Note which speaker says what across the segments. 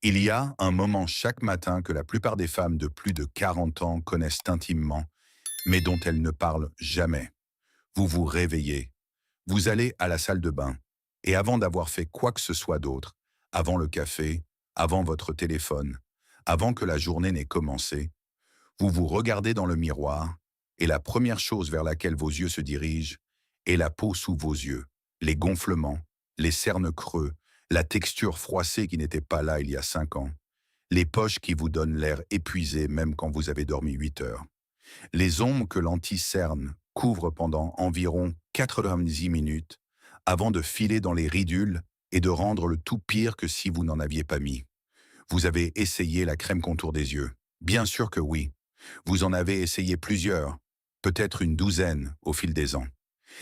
Speaker 1: Il y a un moment chaque matin que la plupart des femmes de plus de 40 ans connaissent intimement, mais dont elles ne parlent jamais. Vous vous réveillez, vous allez à la salle de bain, et avant d'avoir fait quoi que ce soit d'autre, avant le café, avant votre téléphone, avant que la journée n'ait commencé, vous vous regardez dans le miroir, et la première chose vers laquelle vos yeux se dirigent est la peau sous vos yeux, les gonflements, les cernes creux, la texture froissée qui n'était pas là il y a 5 ans, les poches qui vous donnent l'air épuisé même quand vous avez dormi 8 heures, les ombres que l'anti-cerne couvre pendant environ 90 minutes avant de filer dans les ridules et de rendre le tout pire que si vous n'en aviez pas mis. Vous avez essayé la crème contour des yeux. Bien sûr que oui. Vous en avez essayé plusieurs, peut-être une douzaine au fil des ans.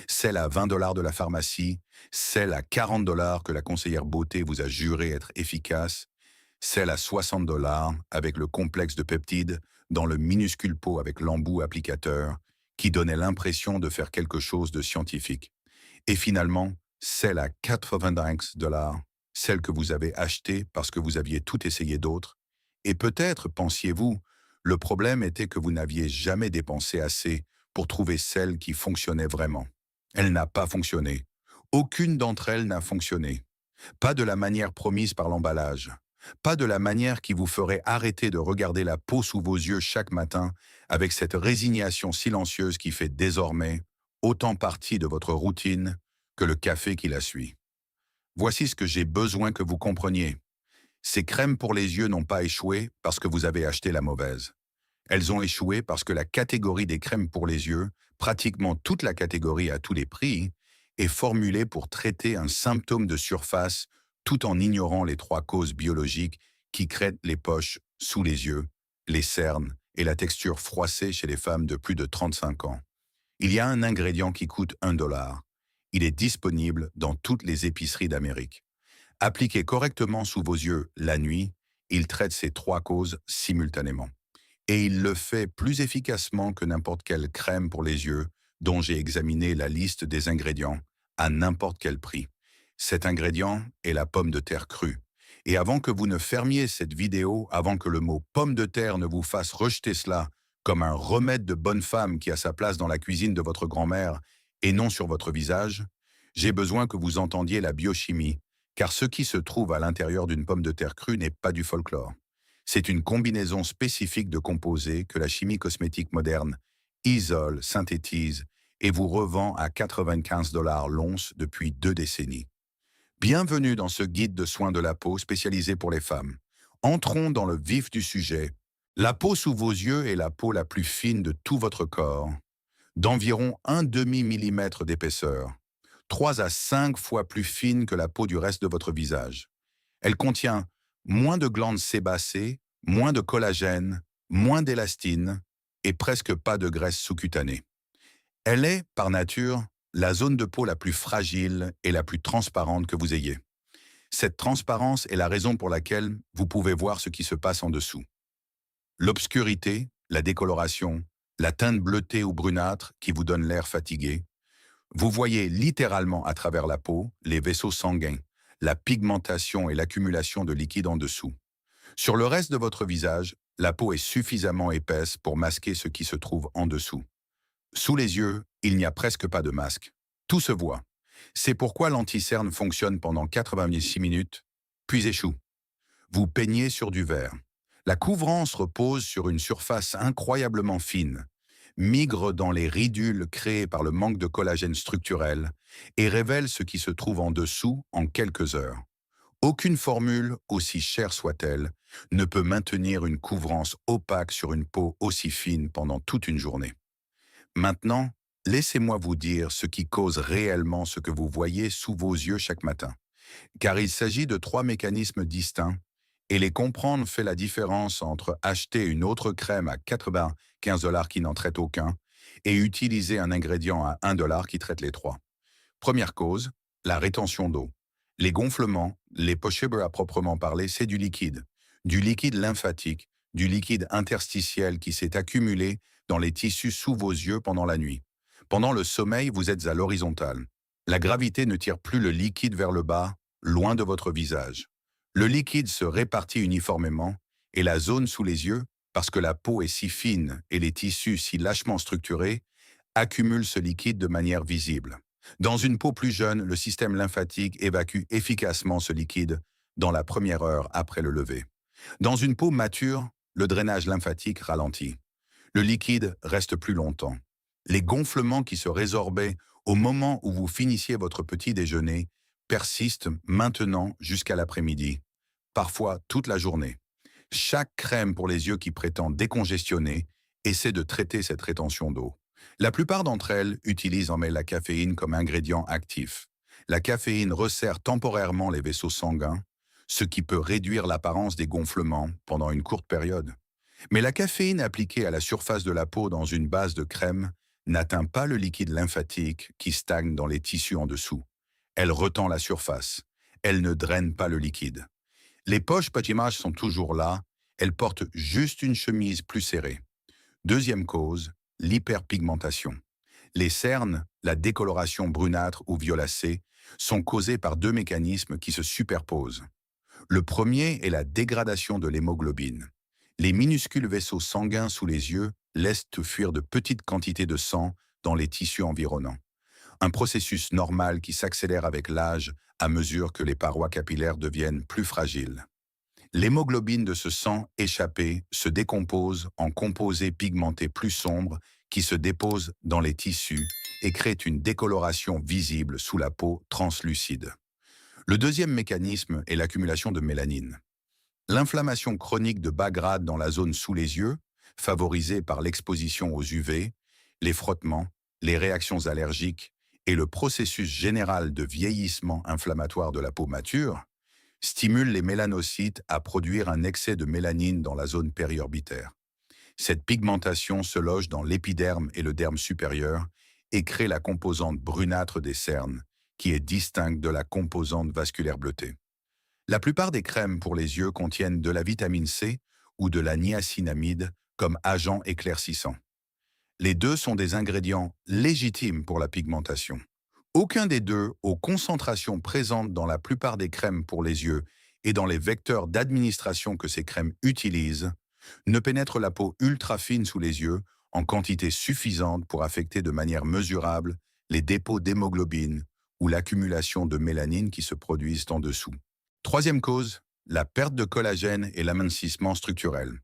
Speaker 1: Celle à 20 $ de la pharmacie, celle à 40 $ que la conseillère beauté vous a juré être efficace, celle à 60 $ avec le complexe de peptides dans le minuscule pot avec l'embout applicateur qui donnait l'impression de faire quelque chose de scientifique. Et finalement, celle à 90 $, celle que vous avez achetée parce que vous aviez tout essayé d'autre. Et peut-être, pensiez-vous, le problème était que vous n'aviez jamais dépensé assez pour trouver celle qui fonctionnait vraiment. Elle n'a pas fonctionné. Aucune d'entre elles n'a fonctionné. Pas de la manière promise par l'emballage. Pas de la manière qui vous ferait arrêter de regarder la peau sous vos yeux chaque matin avec cette résignation silencieuse qui fait désormais autant partie de votre routine que le café qui la suit. Voici ce que j'ai besoin que vous compreniez. Ces crèmes pour les yeux n'ont pas échoué parce que vous avez acheté la mauvaise. Elles ont échoué parce que la catégorie des crèmes pour les yeux, pratiquement toute la catégorie à tous les prix, est formulée pour traiter un symptôme de surface tout en ignorant les 3 causes biologiques qui créent les poches sous les yeux, les cernes et la texture froissée chez les femmes de plus de 35 ans. Il y a un ingrédient qui coûte 1 $. Il est disponible dans toutes les épiceries d'Amérique. Appliqué correctement sous vos yeux la nuit, il traite ces 3 causes simultanément. Et il le fait plus efficacement que n'importe quelle crème pour les yeux dont j'ai examiné la liste des ingrédients à n'importe quel prix. Cet ingrédient est la pomme de terre crue. Et avant que vous ne fermiez cette vidéo, avant que le mot pomme de terre ne vous fasse rejeter cela comme un remède de bonne femme qui a sa place dans la cuisine de votre grand-mère et non sur votre visage, j'ai besoin que vous entendiez la biochimie, car ce qui se trouve à l'intérieur d'une pomme de terre crue n'est pas du folklore. C'est une combinaison spécifique de composés que la chimie cosmétique moderne isole, synthétise et vous revend à 95 $ l'once depuis 2 décennies. Bienvenue dans ce guide de soins de la peau spécialisé pour les femmes. Entrons dans le vif du sujet. La peau sous vos yeux est la peau la plus fine de tout votre corps, d'environ un demi-millimètre d'épaisseur, 3 à 5 fois plus fine que la peau du reste de votre visage. Elle contient moins de glandes sébacées, moins de collagène, moins d'élastine et presque pas de graisse sous-cutanée. Elle est, par nature, la zone de peau la plus fragile et la plus transparente que vous ayez. Cette transparence est la raison pour laquelle vous pouvez voir ce qui se passe en dessous. L'obscurité, la décoloration, la teinte bleutée ou brunâtre qui vous donne l'air fatigué. Vous voyez littéralement à travers la peau les vaisseaux sanguins, la pigmentation et l'accumulation de liquide en dessous. Sur le reste de votre visage, la peau est suffisamment épaisse pour masquer ce qui se trouve en dessous. Sous les yeux, il n'y a presque pas de masque. Tout se voit. C'est pourquoi l'anti-cerne fonctionne pendant 86 minutes, puis échoue. Vous peignez sur du verre. La couvrance repose sur une surface incroyablement fine, migre dans les ridules créées par le manque de collagène structurel et révèle ce qui se trouve en dessous en quelques heures. Aucune formule, aussi chère soit-elle, ne peut maintenir une couvrance opaque sur une peau aussi fine pendant toute une journée. Maintenant, laissez-moi vous dire ce qui cause réellement ce que vous voyez sous vos yeux chaque matin, car il s'agit de 3 mécanismes distincts, et les comprendre fait la différence entre acheter une autre crème à 95 $ qui n'en traite aucun et utiliser un ingrédient à 1 $ qui traite les 3. Première cause, la rétention d'eau. Les gonflements, les pochures à proprement parler, c'est du liquide lymphatique, du liquide interstitiel qui s'est accumulé dans les tissus sous vos yeux pendant la nuit. Pendant le sommeil, vous êtes à l'horizontale. La gravité ne tire plus le liquide vers le bas, loin de votre visage. Le liquide se répartit uniformément et la zone sous les yeux, parce que la peau est si fine et les tissus si lâchement structurés, accumule ce liquide de manière visible. Dans une peau plus jeune, le système lymphatique évacue efficacement ce liquide dans la première heure après le lever. Dans une peau mature, le drainage lymphatique ralentit. Le liquide reste plus longtemps. Les gonflements qui se résorbaient au moment où vous finissiez votre petit déjeuner persistent maintenant jusqu'à l'après-midi, parfois toute la journée. Chaque crème pour les yeux qui prétend décongestionner essaie de traiter cette rétention d'eau. La plupart d'entre elles utilisent en mais la caféine comme ingrédient actif. La caféine resserre temporairement les vaisseaux sanguins, ce qui peut réduire l'apparence des gonflements pendant une courte période. Mais la caféine appliquée à la surface de la peau dans une base de crème n'atteint pas le liquide lymphatique qui stagne dans les tissus en dessous. Elle retend la surface. Elle ne draine pas le liquide. Les poches Patchimage sont toujours là, elles portent juste une chemise plus serrée. Deuxième cause, l'hyperpigmentation. Les cernes, la décoloration brunâtre ou violacée, sont causées par deux mécanismes qui se superposent. Le premier est la dégradation de l'hémoglobine. Les minuscules vaisseaux sanguins sous les yeux laissent fuir de petites quantités de sang dans les tissus environnants. Un processus normal qui s'accélère avec l'âge à mesure que les parois capillaires deviennent plus fragiles. L'hémoglobine de ce sang échappé se décompose en composés pigmentés plus sombres qui se déposent dans les tissus et créent une décoloration visible sous la peau translucide. Le deuxième mécanisme est l'accumulation de mélanine. L'inflammation chronique de bas grade dans la zone sous les yeux, favorisée par l'exposition aux UV, les frottements, les réactions allergiques et le processus général de vieillissement inflammatoire de la peau mature, stimule les mélanocytes à produire un excès de mélanine dans la zone périorbitaire. Cette pigmentation se loge dans l'épiderme et le derme supérieur et crée la composante brunâtre des cernes, qui est distincte de la composante vasculaire bleutée. La plupart des crèmes pour les yeux contiennent de la vitamine C ou de la niacinamide comme agent éclaircissant. Les deux sont des ingrédients légitimes pour la pigmentation. Aucun des deux, aux concentrations présentes dans la plupart des crèmes pour les yeux et dans les vecteurs d'administration que ces crèmes utilisent, ne pénètre la peau ultra fine sous les yeux en quantité suffisante pour affecter de manière mesurable les dépôts d'hémoglobine ou l'accumulation de mélanine qui se produisent en dessous. Troisième cause, la perte de collagène et l'amincissement structurel.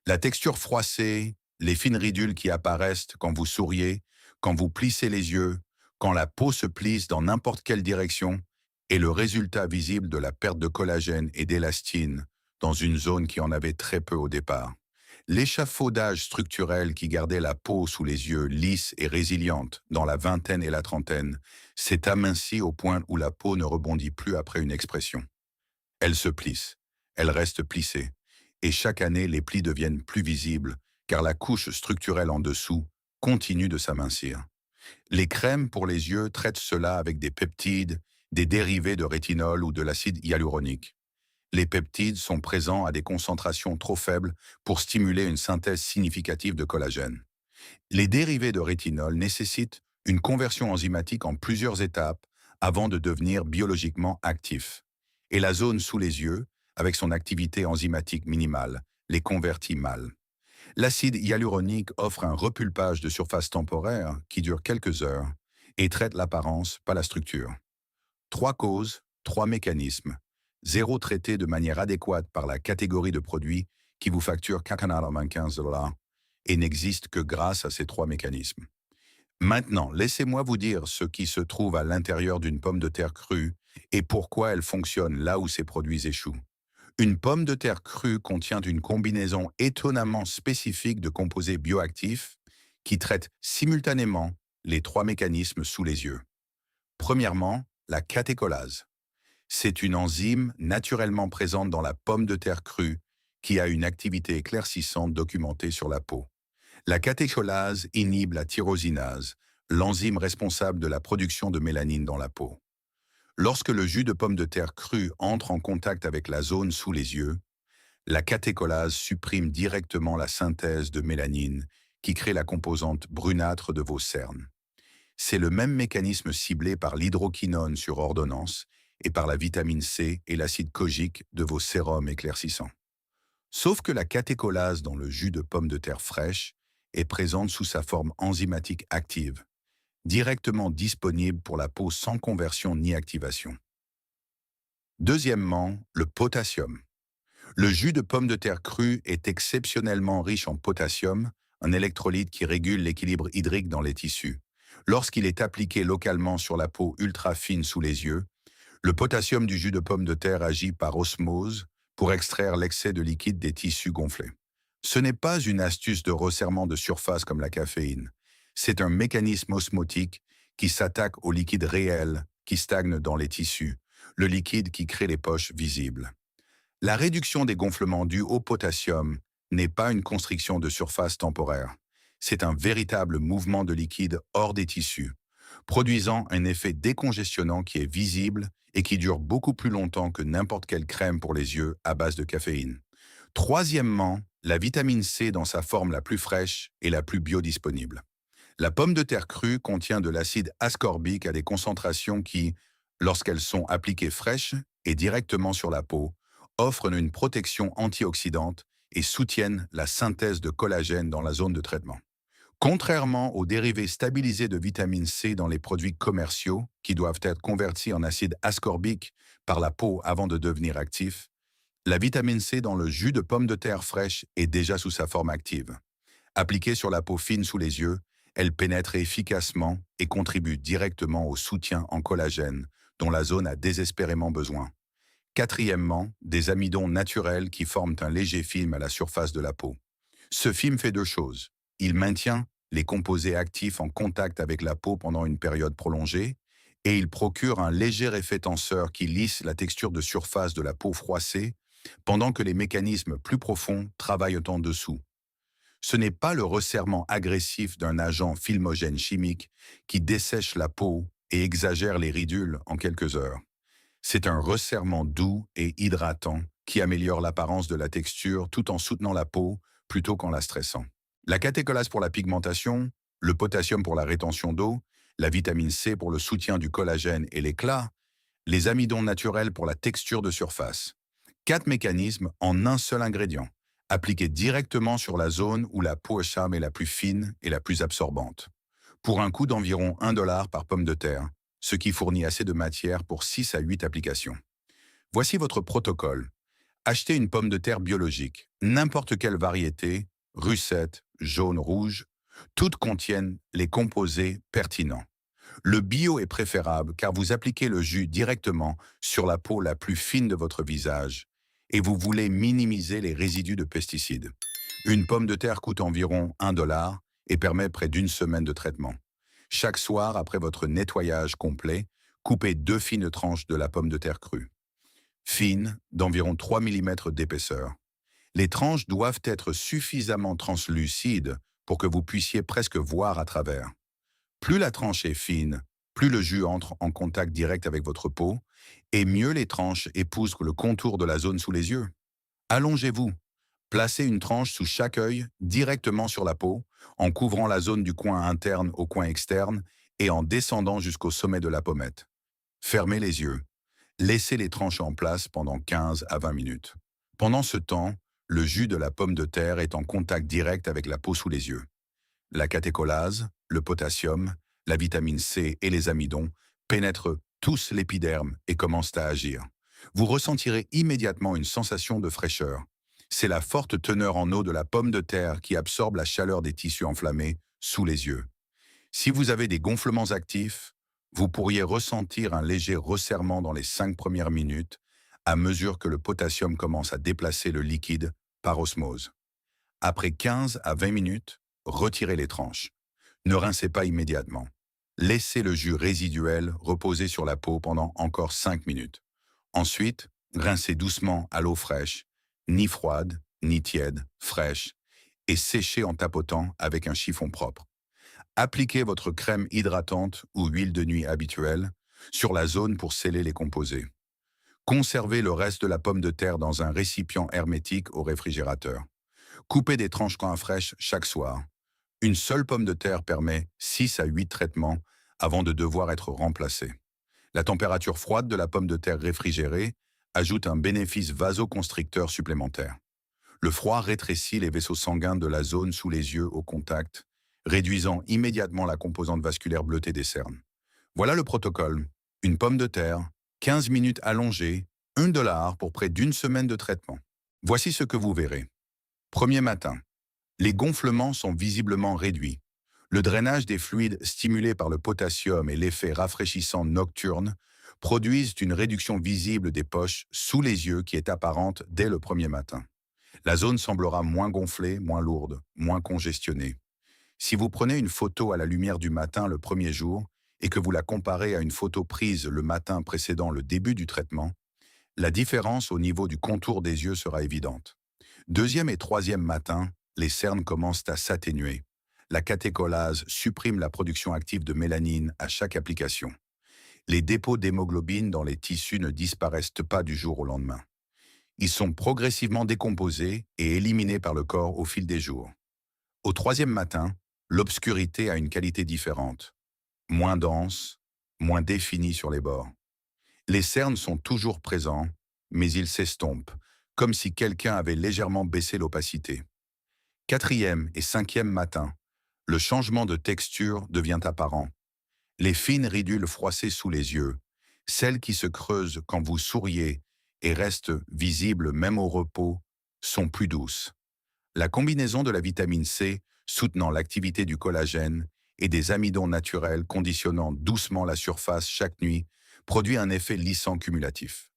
Speaker 1: La texture froissée, les fines ridules qui apparaissent quand vous souriez, quand vous plissez les yeux, quand la peau se plisse dans n'importe quelle direction, est le résultat visible de la perte de collagène et d'élastine dans une zone qui en avait très peu au départ. L'échafaudage structurel qui gardait la peau sous les yeux lisse et résiliente dans la vingtaine et la trentaine s'est aminci au point où la peau ne rebondit plus après une expression. Elle se plisse, elle reste plissée, et chaque année les plis deviennent plus visibles car la couche structurelle en dessous continue de s'amincir. Les crèmes pour les yeux traitent cela avec des peptides, des dérivés de rétinol ou de l'acide hyaluronique. Les peptides sont présents à des concentrations trop faibles pour stimuler une synthèse significative de collagène. Les dérivés de rétinol nécessitent une conversion enzymatique en plusieurs étapes avant de devenir biologiquement actifs. Et la zone sous les yeux, avec son activité enzymatique minimale, les convertit mal. L'acide hyaluronique offre un repulpage de surface temporaire qui dure quelques heures et traite l'apparence, pas la structure. Trois causes, trois mécanismes. Zéro traité de manière adéquate par la catégorie de produits qui vous facture 95 $ et n'existe que grâce à ces trois mécanismes. Maintenant, laissez-moi vous dire ce qui se trouve à l'intérieur d'une pomme de terre crue et pourquoi elle fonctionne là où ces produits échouent. Une pomme de terre crue contient une combinaison étonnamment spécifique de composés bioactifs qui traitent simultanément les trois mécanismes sous les yeux. Premièrement, la catécholase. C'est une enzyme naturellement présente dans la pomme de terre crue qui a une activité éclaircissante documentée sur la peau. La catécholase inhibe la tyrosinase, l'enzyme responsable de la production de mélanine dans la peau. Lorsque le jus de pomme de terre crue entre en contact avec la zone sous les yeux, la catécholase supprime directement la synthèse de mélanine qui crée la composante brunâtre de vos cernes. C'est le même mécanisme ciblé par l'hydroquinone sur ordonnance et par la vitamine C et l'acide kojique de vos sérums éclaircissants. Sauf que la catécholase dans le jus de pomme de terre fraîche est présente sous sa forme enzymatique active, directement disponible pour la peau sans conversion ni activation. Deuxièmement, le potassium. Le jus de pomme de terre crue est exceptionnellement riche en potassium, un électrolyte qui régule l'équilibre hydrique dans les tissus. Lorsqu'il est appliqué localement sur la peau ultra fine sous les yeux, le potassium du jus de pomme de terre agit par osmose pour extraire l'excès de liquide des tissus gonflés. Ce n'est pas une astuce de resserrement de surface comme la caféine. C'est un mécanisme osmotique qui s'attaque au liquide réel qui stagne dans les tissus, le liquide qui crée les poches visibles. La réduction des gonflements dus au potassium n'est pas une constriction de surface temporaire. C'est un véritable mouvement de liquide hors des tissus, produisant un effet décongestionnant qui est visible et qui dure beaucoup plus longtemps que n'importe quelle crème pour les yeux à base de caféine. Troisièmement, la vitamine C dans sa forme la plus fraîche et la plus biodisponible. La pomme de terre crue contient de l'acide ascorbique à des concentrations qui, lorsqu'elles sont appliquées fraîches et directement sur la peau, offrent une protection antioxydante et soutiennent la synthèse de collagène dans la zone de traitement. Contrairement aux dérivés stabilisés de vitamine C dans les produits commerciaux, qui doivent être convertis en acide ascorbique par la peau avant de devenir actifs, la vitamine C dans le jus de pomme de terre fraîche est déjà sous sa forme active. Appliquée sur la peau fine sous les yeux, elle pénètre efficacement et contribue directement au soutien en collagène dont la zone a désespérément besoin. Quatrièmement, des amidons naturels qui forment un léger film à la surface de la peau. Ce film fait deux choses. Il maintient les composés actifs en contact avec la peau pendant une période prolongée et il procure un léger effet tenseur qui lisse la texture de surface de la peau froissée pendant que les mécanismes plus profonds travaillent en dessous. Ce n'est pas le resserrement agressif d'un agent filmogène chimique qui dessèche la peau et exagère les ridules en quelques heures. C'est un resserrement doux et hydratant qui améliore l'apparence de la texture tout en soutenant la peau plutôt qu'en la stressant. La catécholase pour la pigmentation, le potassium pour la rétention d'eau, la vitamine C pour le soutien du collagène et l'éclat, les amidons naturels pour la texture de surface. 4 mécanismes en un seul ingrédient, appliqués directement sur la zone où la peau échame est la plus fine et la plus absorbante. Pour un coût d'environ 1 dollar par pomme de terre, ce qui fournit assez de matière pour 6 à 8 applications. Voici votre protocole. Achetez une pomme de terre biologique, n'importe quelle variété, russette, jaune, rouge, toutes contiennent les composés pertinents. Le bio est préférable car vous appliquez le jus directement sur la peau la plus fine de votre visage et vous voulez minimiser les résidus de pesticides. Une pomme de terre coûte environ 1 dollar et permet près d'une semaine de traitement. Chaque soir, après votre nettoyage complet, coupez 2 fines tranches de la pomme de terre crue. Fines, d'environ 3 mm d'épaisseur. Les tranches doivent être suffisamment translucides pour que vous puissiez presque voir à travers. Plus la tranche est fine, plus le jus entre en contact direct avec votre peau, et mieux les tranches épousent le contour de la zone sous les yeux. Allongez-vous. Placez une tranche sous chaque œil, directement sur la peau, en couvrant la zone du coin interne au coin externe et en descendant jusqu'au sommet de la pommette. Fermez les yeux. Laissez les tranches en place pendant 15 à 20 minutes. Pendant ce temps, le jus de la pomme de terre est en contact direct avec la peau sous les yeux. La catécholase, le potassium, la vitamine C et les amidons pénètrent tous l'épiderme et commencent à agir. Vous ressentirez immédiatement une sensation de fraîcheur. C'est la forte teneur en eau de la pomme de terre qui absorbe la chaleur des tissus enflammés sous les yeux. Si vous avez des gonflements actifs, vous pourriez ressentir un léger resserrement dans les 5 premières minutes à mesure que le potassium commence à déplacer le liquide par osmose. Après 15 à 20 minutes, retirez les tranches. Ne rincez pas immédiatement. Laissez le jus résiduel reposer sur la peau pendant encore 5 minutes. Ensuite, rincez doucement à l'eau fraîche, ni froide, ni tiède, fraîche, et séchez en tapotant avec un chiffon propre. Appliquez votre crème hydratante ou huile de nuit habituelle sur la zone pour sceller les composés. Conservez le reste de la pomme de terre dans un récipient hermétique au réfrigérateur. Coupez des tranches quand fraîches chaque soir. Une seule pomme de terre permet 6 à 8 traitements avant de devoir être remplacée. La température froide de la pomme de terre réfrigérée ajoute un bénéfice vasoconstricteur supplémentaire. Le froid rétrécit les vaisseaux sanguins de la zone sous les yeux au contact, réduisant immédiatement la composante vasculaire bleutée des cernes. Voilà le protocole. Une pomme de terre, 15 minutes allongées, $1 pour près d'une semaine de traitement. Voici ce que vous verrez. Premier matin. Les gonflements sont visiblement réduits. Le drainage des fluides stimulé par le potassium et l'effet rafraîchissant nocturne produisent une réduction visible des poches sous les yeux qui est apparente dès le premier matin. La zone semblera moins gonflée, moins lourde, moins congestionnée. Si vous prenez une photo à la lumière du matin le premier jour et que vous la comparez à une photo prise le matin précédant le début du traitement, la différence au niveau du contour des yeux sera évidente. Deuxième et troisième matin, les cernes commencent à s'atténuer. La catécholase supprime la production active de mélanine à chaque application. Les dépôts d'hémoglobine dans les tissus ne disparaissent pas du jour au lendemain. Ils sont progressivement décomposés et éliminés par le corps au fil des jours. Au troisième matin, l'obscurité a une qualité différente. Moins dense, moins définie sur les bords. Les cernes sont toujours présents, mais ils s'estompent, comme si quelqu'un avait légèrement baissé l'opacité. Quatrième et cinquième matin, le changement de texture devient apparent. Les fines ridules froissées sous les yeux, celles qui se creusent quand vous souriez et restent visibles même au repos, sont plus douces. La combinaison de la vitamine C, soutenant l'activité du collagène, et des amidons naturels conditionnant doucement la surface chaque nuit, produit un effet lissant cumulatif.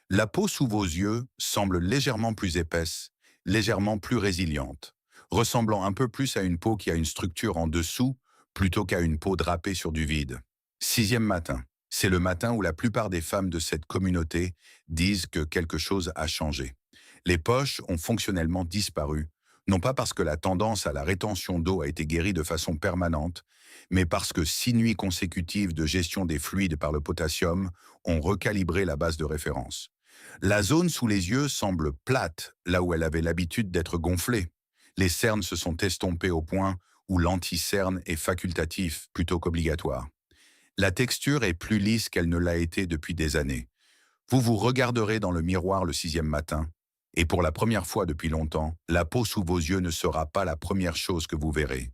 Speaker 1: La peau sous vos yeux semble légèrement plus épaisse, légèrement plus résiliente, ressemblant un peu plus à une peau qui a une structure en dessous plutôt qu'à une peau drapée sur du vide. Sixième matin. C'est le matin où la plupart des femmes de cette communauté disent que quelque chose a changé. Les poches ont fonctionnellement disparu, non pas parce que la tendance à la rétention d'eau a été guérie de façon permanente, mais parce que 6 nuits consécutives de gestion des fluides par le potassium ont recalibré la base de référence. La zone sous les yeux semble plate, là où elle avait l'habitude d'être gonflée. Les cernes se sont estompées au point où l'anti-cerne est facultatif plutôt qu'obligatoire. La texture est plus lisse qu'elle ne l'a été depuis des années. Vous vous regarderez dans le miroir le sixième matin, et pour la première fois depuis longtemps, la peau sous vos yeux ne sera pas la première chose que vous verrez.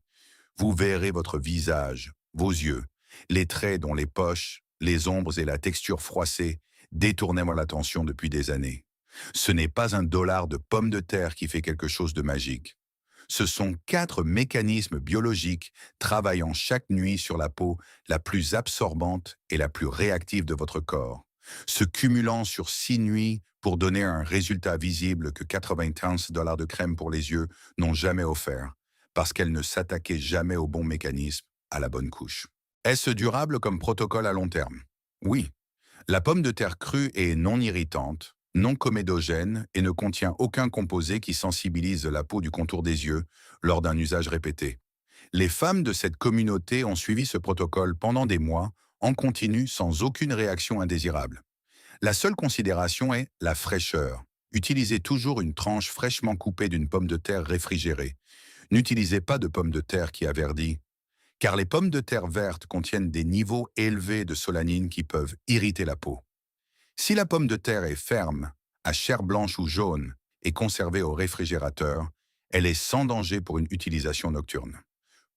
Speaker 1: Vous verrez votre visage, vos yeux, les traits dont les poches, les ombres et la texture froissée détournaient mon attention depuis des années. Ce n'est pas $1 de pomme de terre qui fait quelque chose de magique. Ce sont 4 mécanismes biologiques travaillant chaque nuit sur la peau la plus absorbante et la plus réactive de votre corps, se cumulant sur 6 nuits pour donner un résultat visible que $95 de crème pour les yeux n'ont jamais offert, parce qu'elles ne s'attaquaient jamais au bon mécanisme, à la bonne couche. Est-ce durable comme protocole à long terme? Oui. La pomme de terre crue est non irritante, non comédogène et ne contient aucun composé qui sensibilise la peau du contour des yeux lors d'un usage répété. Les femmes de cette communauté ont suivi ce protocole pendant des mois, en continu, sans aucune réaction indésirable. La seule considération est la fraîcheur. Utilisez toujours une tranche fraîchement coupée d'une pomme de terre réfrigérée. N'utilisez pas de pommes de terre qui a verdi, car les pommes de terre vertes contiennent des niveaux élevés de solanine qui peuvent irriter la peau. Si la pomme de terre est ferme, à chair blanche ou jaune, et conservée au réfrigérateur, elle est sans danger pour une utilisation nocturne.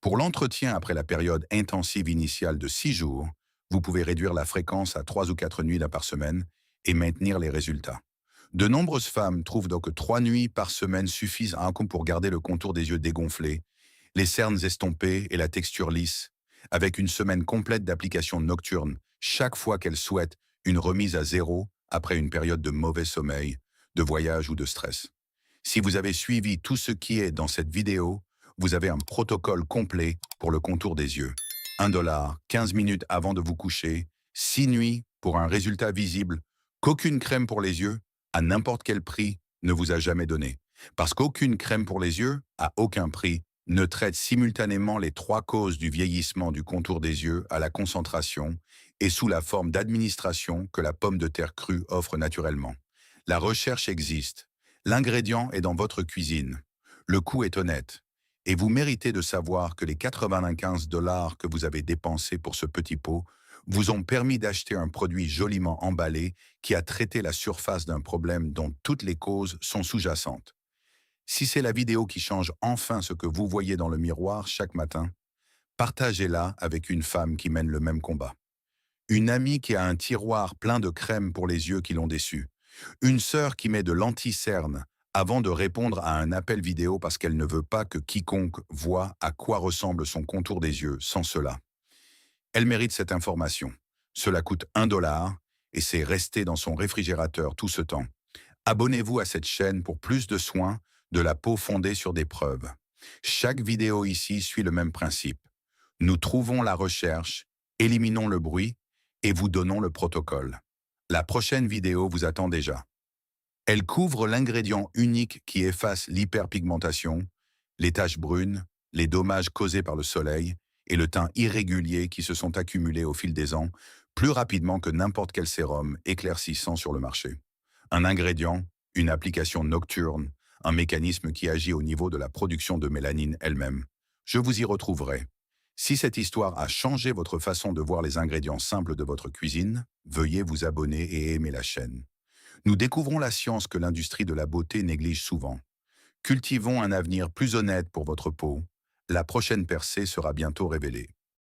Speaker 1: Pour l'entretien après la période intensive initiale de 6 jours, vous pouvez réduire la fréquence à 3 ou 4 nuits par semaine et maintenir les résultats. De nombreuses femmes trouvent donc que 3 nuits par semaine suffisent à un coup pour garder le contour des yeux dégonflés, les cernes estompées et la texture lisse, avec une semaine complète d'application nocturne chaque fois qu'elles souhaitent une remise à zéro après une période de mauvais sommeil, de voyage ou de stress. Si vous avez suivi tout ce qui est dans cette vidéo, vous avez un protocole complet pour le contour des yeux. $1, 15 minutes avant de vous coucher, 6 nuits pour un résultat visible qu'aucune crème pour les yeux, à n'importe quel prix, ne vous a jamais donné. Parce qu'aucune crème pour les yeux, à aucun prix, ne traite simultanément les 3 causes du vieillissement du contour des yeux à la concentration et sous la forme d'administration que la pomme de terre crue offre naturellement. La recherche existe. L'ingrédient est dans votre cuisine. Le coût est honnête. Et vous méritez de savoir que les $95 que vous avez dépensés pour ce petit pot vous ont permis d'acheter un produit joliment emballé qui a traité la surface d'un problème dont toutes les causes sont sous-jacentes. Si c'est la vidéo qui change enfin ce que vous voyez dans le miroir chaque matin, partagez-la avec une femme qui mène le même combat. Une amie qui a un tiroir plein de crème pour les yeux qui l'ont déçue. Une sœur qui met de l'anti-cerne avant de répondre à un appel vidéo parce qu'elle ne veut pas que quiconque voie à quoi ressemble son contour des yeux sans cela. Elle mérite cette information. Cela coûte 1 $ et c'est resté dans son réfrigérateur tout ce temps. Abonnez-vous à cette chaîne pour plus de soins de la peau fondée sur des preuves. Chaque vidéo ici suit le même principe. Nous trouvons la recherche, éliminons le bruit et vous donnons le protocole. La prochaine vidéo vous attend déjà. Elle couvre l'ingrédient unique qui efface l'hyperpigmentation, les taches brunes, les dommages causés par le soleil et le teint irrégulier qui se sont accumulés au fil des ans, plus rapidement que n'importe quel sérum éclaircissant sur le marché. Un ingrédient, une application nocturne, un mécanisme qui agit au niveau de la production de mélanine elle-même. Je vous y retrouverai. Si cette histoire a changé votre façon de voir les ingrédients simples de votre cuisine, veuillez vous abonner et aimer la chaîne. Nous découvrons la science que l'industrie de la beauté néglige souvent. Cultivons un avenir plus honnête pour votre peau. La prochaine percée sera bientôt révélée.